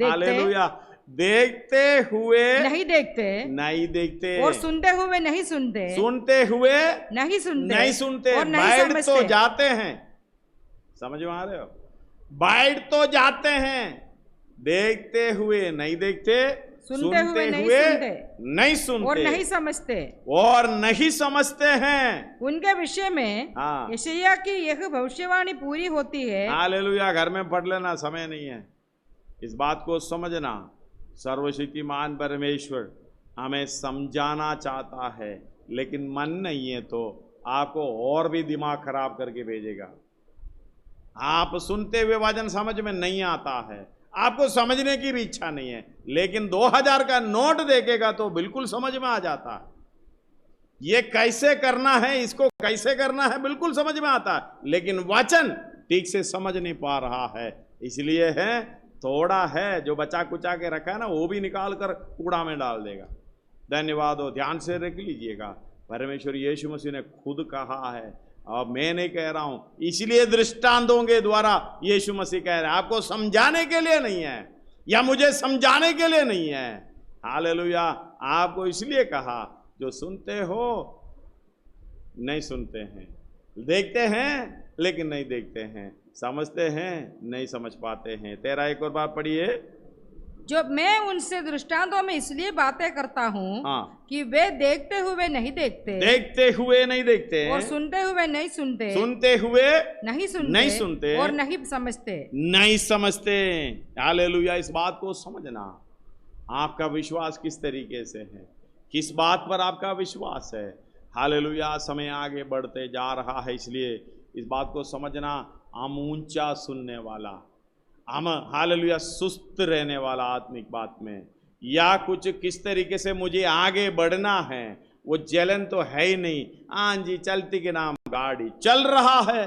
हालेलुया। देखते हुए नहीं देखते, नहीं देखते, और सुनते हुए नहीं सुनते, सुनते हुए नहीं सुनते, नहीं सुनते, और नहीं बैठ समझते। तो जाते हैं, समझ में आ रहे हो, बैठ तो जाते हैं, देखते हुए नहीं देखते, सुनते हुए नहीं सुनते, और नहीं समझते, और नहीं समझते हैं। उनके विषय में हाँ। यशायाह की यह भविष्यवाणी पूरी होती है। हालेलुया, घर में पढ़ लेना, समय नहीं है, इस बात को समझना। सर्वशक्तिमान परमेश्वर हमें समझाना चाहता है, लेकिन मन नहीं है तो आपको और भी दिमाग खराब करके भेजेगा। आप सुनते हुए वचन समझ में नहीं आता है, आपको समझने की भी इच्छा नहीं है, लेकिन 2000 का नोट देखेगा तो बिल्कुल समझ में आ जाता है। ये कैसे करना है, इसको कैसे करना है, बिल्कुल समझ में आता है, लेकिन वचन ठीक से समझ नहीं पा रहा है। इसलिए है थोड़ा है जो बचा कुचा के रखा है ना, वो भी निकाल कर कूड़ा में डाल देगा। धन्यवाद हो, ध्यान से रख लीजिएगा। परमेश्वर यीशु मसीह ने खुद कहा है, और मैं नहीं कह रहा हूं, इसलिए दृष्टांतों के द्वारा यीशु मसीह कह रहे हैं, आपको समझाने के लिए नहीं है या मुझे समझाने के लिए नहीं है। हालेलुया, आपको इसलिए कहा जो सुनते हो नहीं सुनते हैं, देखते हैं लेकिन नहीं देखते हैं, समझते हैं नहीं समझ पाते हैं। 13 एक और बात पढ़िए। जो मैं उनसे दृष्टांतों में इसलिए बातें करता हूँ कि वे देखते हुए नहीं देखते, देखते हुए नहीं देखते, और सुनते हुए नहीं सुनते, सुनते हुए नहीं सुनते, और नहीं समझते, नहीं समझते। हालेलुया, इस बात को समझना। आपका विश्वास किस तरीके से है, किस बात पर आपका विश्वास है। हालेलुया, समय आगे बढ़ते जा रहा है, इसलिए इस बात को समझना। हम ऊंचा सुनने वाला, हम हालेलुया सुस्त रहने वाला आत्मिक बात में, या कुछ किस तरीके से मुझे आगे बढ़ना है, वो जलन तो है ही नहीं। हाँ जी, चलती के नाम गाड़ी चल रहा है,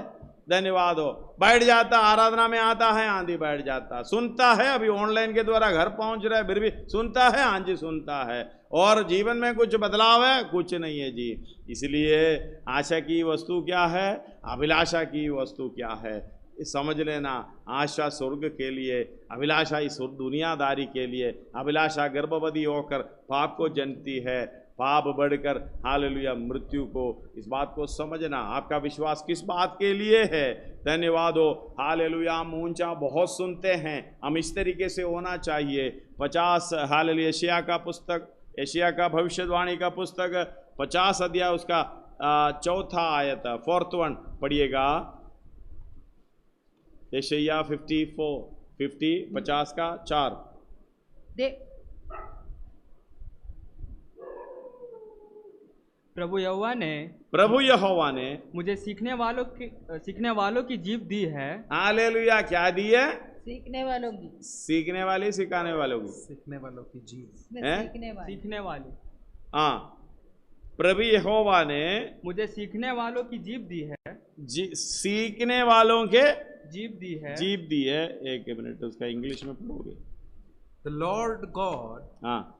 धन्यवाद हो। बैठ जाता, आराधना में आता है, आंधी बैठ जाता, सुनता है, अभी ऑनलाइन के द्वारा घर पहुंच रहा है, फिर भी सुनता है, हाँ जी सुनता है, और जीवन में कुछ बदलाव है, कुछ नहीं है जी। इसलिए आशा की वस्तु क्या है, अभिलाषा की वस्तु क्या है, समझ लेना। आशा स्वर्ग के लिए, अभिलाषा इस दुनियादारी के लिए। अभिलाषा गर्भवती होकर पाप को जनती है, पाप बढ़कर हालेलुया मृत्यु को। इस बात को समझना। आपका विश्वास किस बात के लिए है, धन्यवाद हो। हालेलुया, हम ऊंचा बहुत सुनते हैं, हम इस तरीके से होना चाहिए। 50 हालेलुया यशायाह का पुस्तक, यशायाह का भविष्यवाणी का पुस्तक 50 अध्याय उसका 4था आयत, 4th वन पढ़िएगा। यशायाह 50 का 4। प्रभु यहोवा ने मुझे सीखने वालों की जीभ दी है। हालेलुया, क्या दी है? सीखने वालों की, सीखने वाली, सिखाने वालों की, सीखने वालों की जीभ, सीखने वाली। हाँ, प्रभु यहोवा ने मुझे सीखने वालों की जीभ दी है, सीखने वालों के जीभ दी है, जीभ दी है। एक मिनट, उसका इंग्लिश में पढ़ोगे। The Lord God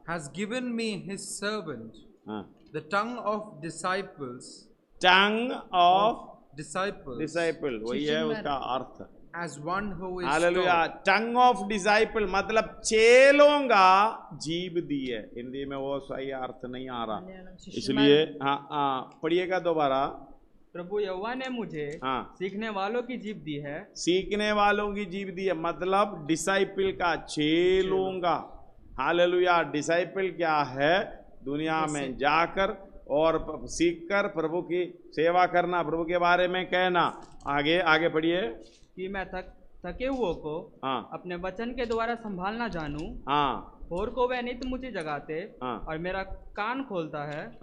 has given me His servant the tongue of disciples. Tongue of disciple, वही है उसका अर्थ। As one who is hallelujah, tongue of disciple मतलब चेलों का जीभ दी है। हिंदी में वो सही अर्थ नहीं आ रहा, इसलिए हाँ पढ़िएगा दोबारा। प्रभु यहोवा ने मुझे सीखने वालों की जीभ दी है, सीखने वालों की जीभ दी है मतलब डिसाइपल का, चेलों का। हालेलुया, डिसाइपल क्या है? दुनिया में जाकर और सीखकर प्रभु की सेवा करना, प्रभु के बारे में कहना। आगे आगे पढ़िए। कि मैं थके हुओं को अपने वचन के द्वारा संभालना जानूं, और को वह नित्य मुझे जगाते और मेरा कान खोलता है,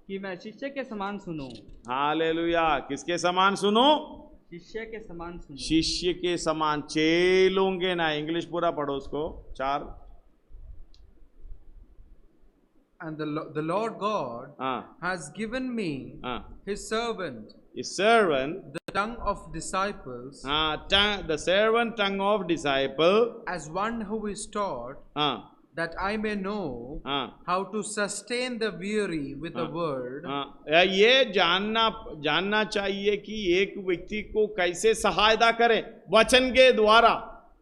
कि मैं शिष्य के समान सुनूं। हालेलुया, किसके समान सुनो? शिष्य के समान सुनूं। शिष्य के समान, चेलोंगे ना। इंग्लिश पूरा पढ़ो उसको। 4। And the Lord God has given me His servant, the tongue of disciples, the servant tongue of disciple, as one who is taught, that I may know how to sustain the weary with the word. ये जानना चाहिए कि एक व्यक्ति को कैसे सहायता करें वचन के द्वारा,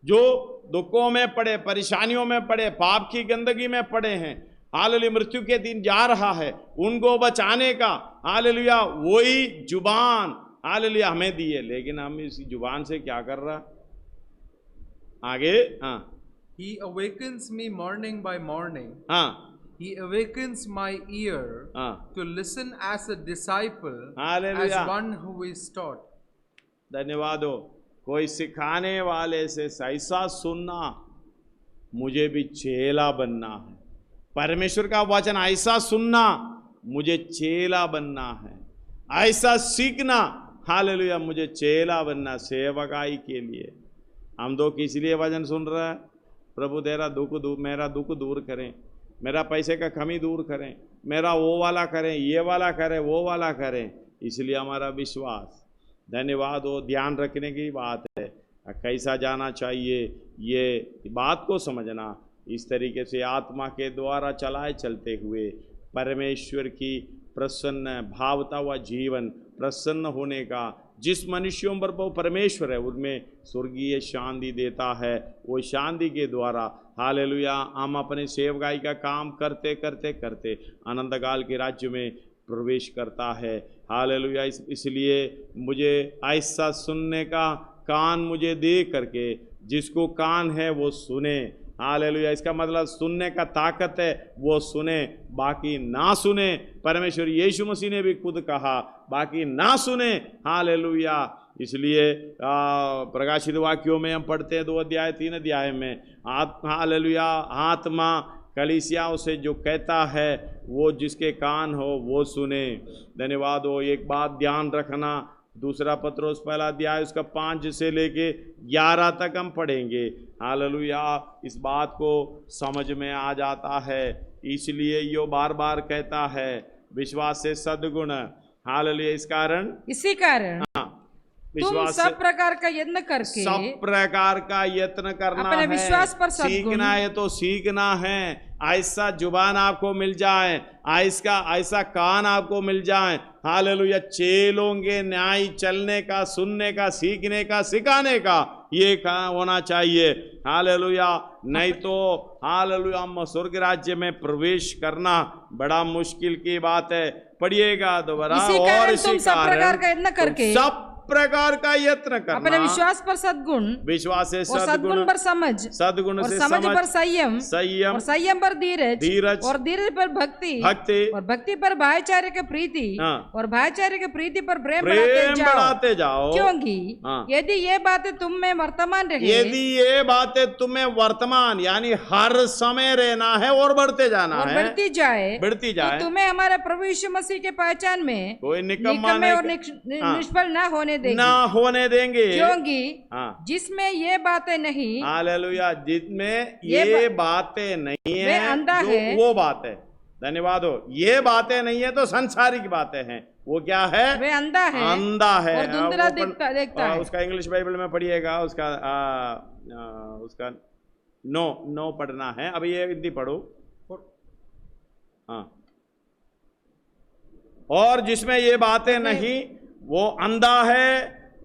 जो दुखों में पड़े, परेशानियों में पड़े, पाप की गंदगी में पड़े हैं, हालेलुया, मृत्यु के दिन जा रहा है, उनको बचाने का हालेलुया वही जुबान हालेलुया हमें दी है। लेकिन हम इस जुबान से क्या कर रहा? आगे हाँ, He awakens me morning by morning. हाँ, He awakens my ear to listen as a disciple, as one who is taught. धन्यवाद हो। कोई सिखाने वाले से ऐसा सुनना, मुझे भी चेला बनना है। परमेश्वर का वचन ऐसा सुनना, मुझे चेला बनना है। ऐसा सीखना, हालेलुया, मुझे चेला बनना, सेवकाई के लिए। हम दो किस लिए वचन सुन रहा है? प्रभु तेरा मेरा दुख दूर करें, मेरा पैसे का कमी दूर करें, मेरा वो वाला करें, ये वाला करें, वो वाला करें। इसलिए हमारा विश्वास, धन्यवाद हो, ध्यान रखने की बात है। कैसा जाना चाहिए, ये बात को समझना, इस तरीके से आत्मा के द्वारा चलाए चलते हुए परमेश्वर की प्रसन्न भावता हुआ जीवन, प्रसन्न होने का, जिस मनुष्यों पर वो परमेश्वर है उनमें स्वर्गीय शांति देता है। वो शांति के द्वारा हालेलुया हम अपने सेवकाई का काम करते करते करते आनंद काल के राज्य में प्रवेश करता है। हालेलुया, इसलिए मुझे ऐसा सुनने का कान मुझे दे करके, जिसको कान है वो सुने। हालेलुया, इसका मतलब सुनने का ताकत है, वो सुने, बाकी ना सुने। परमेश्वर यीशु मसीह ने भी खुद कहा, बाकी ना सुने। हालेलुया, इसलिए प्रकाशित वाक्यों में हम पढ़ते हैं 2 अध्याय 3 अध्याय में, हालेलुया, आत्मा कलीसियाओं से जो कहता है, वो जिसके कान हो वो सुने। धन्यवाद हो। एक बात ध्यान रखना, दूसरा पत्रोस पहला अध्याय उसका 5 से लेके 11 तक हम पढ़ेंगे। हालेलुया, इस बात को समझ में आ जाता है, इसलिए यो बार बार कहता है विश्वास से सद्गुण। हालेलुया, इसी कारण तुम सब प्रकार का यत्न करके, सब प्रकार का यत्न करना अपने है, विश्वास पर सीखना है तो सीखना है। ऐसा जुबान आपको मिल जाए, ऐसा कान आपको मिल जाए, हालेलुया, चेलों के न्याय चलने का, सुनने का, सीखने का, सिखाने का, ये होना चाहिए। हालेलुया, नहीं तो हालेलुया हम स्वर्ग राज्य में प्रवेश करना बड़ा मुश्किल की बात है। पढ़िएगा दोबारा। और इसी सब प्रकार का यत्न करके, सब प्रकार का यत्न करना, अपने विश्वास पर सद्गुण, विश्वास से सद्गुण पर समझ, सद्गुण से समझ पर संयम, संयम, और संयम पर धीरज, और धीरज पर भक्ति, और भक्ति पर भाईचारे की प्रीति, और भाईचारे की प्रीति पर प्रेम बढ़ाते जाओ। क्योंकि यदि ये बातें तुम में वर्तमान रहे, यदि ये बातें तुम्हें वर्तमान यानी हर समय रहना है और बढ़ते जाना और है, बढ़ती जाए, तो तुम्हें हमारे प्रभु यीशु मसीह के पहचान में कोई निकम्मा और निष्फल न होने देंगे। क्योंकि जिसमें ये बातें नहीं, हालेलुया, जिसमें ये बातें नहीं है, अंधा है, वो बात है। धन्यवाद हो। ये बातें नहीं है तो संसारिक बातें हैं। वो क्या है? वे अंधा है, अंधा है और धुंधला देखता है। उसका इंग्लिश बाइबल में पढ़िएगा, उसका नो पढ़ना है। अभी ये हिंदी पढ़ो। हाँ, और जिसमें ये बातें नहीं, वो अंधा है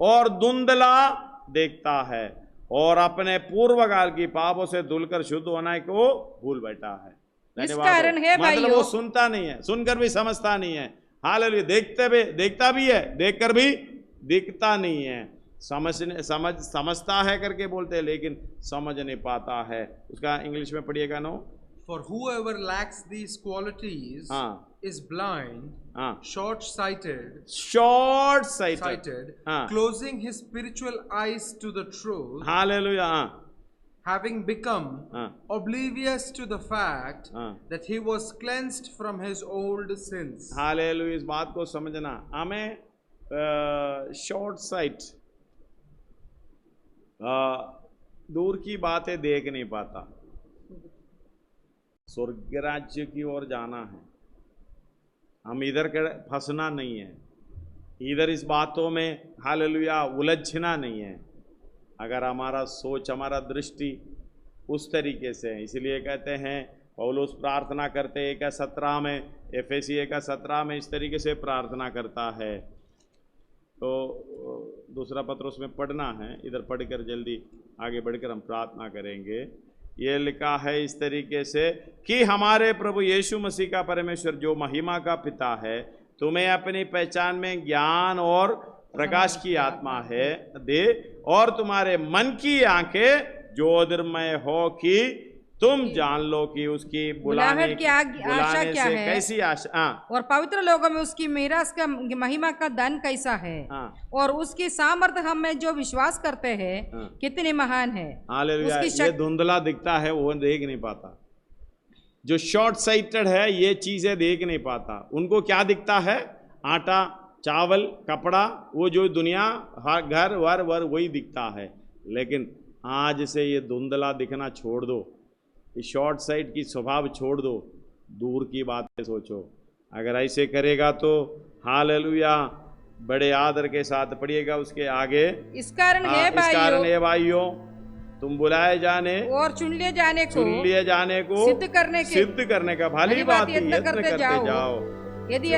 और धुंधला देखता है, और अपने पूर्वकाल की पापों से धुलकर शुद्ध होने को भूल बैठा है। इस कारण है मतलब वो सुनता नहीं है, सुनकर भी समझता नहीं है। हालेलुया, देखता भी है, देखकर भी दिखता नहीं है। समझता है करके बोलते हैं, लेकिन समझ नहीं पाता है। उसका इंग्लिश में पढ़िएगा। No, for whoever lacks these qualities is blind, short-sighted, closing his spiritual eyes to the truth. Hallelujah. Having become oblivious to the fact that he was cleansed from his old sins. Hallelujah. इस बात को समझना। हमें short site, दूर की बातें देख नहीं पाता। स्वर्ग राज्य की ओर जाना है, हम इधर फंसना नहीं है, इधर इस बातों में हालेलुया उलझना नहीं है। अगर हमारा सोच, हमारा दृष्टि उस तरीके से है, इसलिए कहते हैं पौलुस प्रार्थना करते 1:17 में, एफेसी 1:17 में इस तरीके से प्रार्थना करता है। तो दूसरा पत्र उसमें पढ़ना है, इधर पढ़कर जल्दी आगे बढ़कर हम प्रार्थना करेंगे। ये लिखा है इस तरीके से कि हमारे प्रभु यीशु मसीह का परमेश्वर जो महिमा का पिता है तुम्हें अपनी पहचान में ज्ञान और प्रकाश की आत्मा है दे, और तुम्हारे मन की आंखें ज्योतिर्मय हो कि तुम जान लो कि उसकी बुलाने की आशा क्या है, कैसी आशा, और पवित्र लोगों में उसकी मीरास का महिमा का धन कैसा है, और उसकी सामर्थ्य हम में जो विश्वास करते हैं कितनी महान है। हालेलुया। ये धुंधला दिखता है, वो देख नहीं पाता। जो शॉर्ट साइटेड है ये चीजें देख नहीं पाता। उनको क्या दिखता है? आटा, चावल, कपड़ा, वो जो दुनिया, हर घर वर वही दिखता है। लेकिन आज से ये धुंधला दिखना छोड़ दो, शॉर्ट साइट की स्वभाव छोड़ दो, दूर की बातें सोचो। अगर ऐसे करेगा तो हालेलुया बड़े आदर के साथ पढ़िएगा उसके आगे। इस कारण है भाइयों तुम बुलाए जाने और चुन लिए जाने को सिद्ध करने का भली बात यत्न करते जाओ। यदि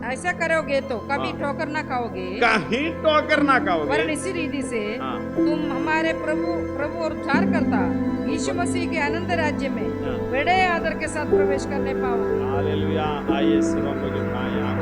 ऐसा करोगे तो कभी ठोकर ना खाओगे, कहीं ठोकर ना खाओगे। वरन इसी रीति से तुम हमारे प्रभु और उद्धारकर्ता यीशु मसीह के अनंत राज्य में बड़े आदर के साथ प्रवेश करने पाओगे। हालेलुया। आइए सिरों को झुकाएं, आप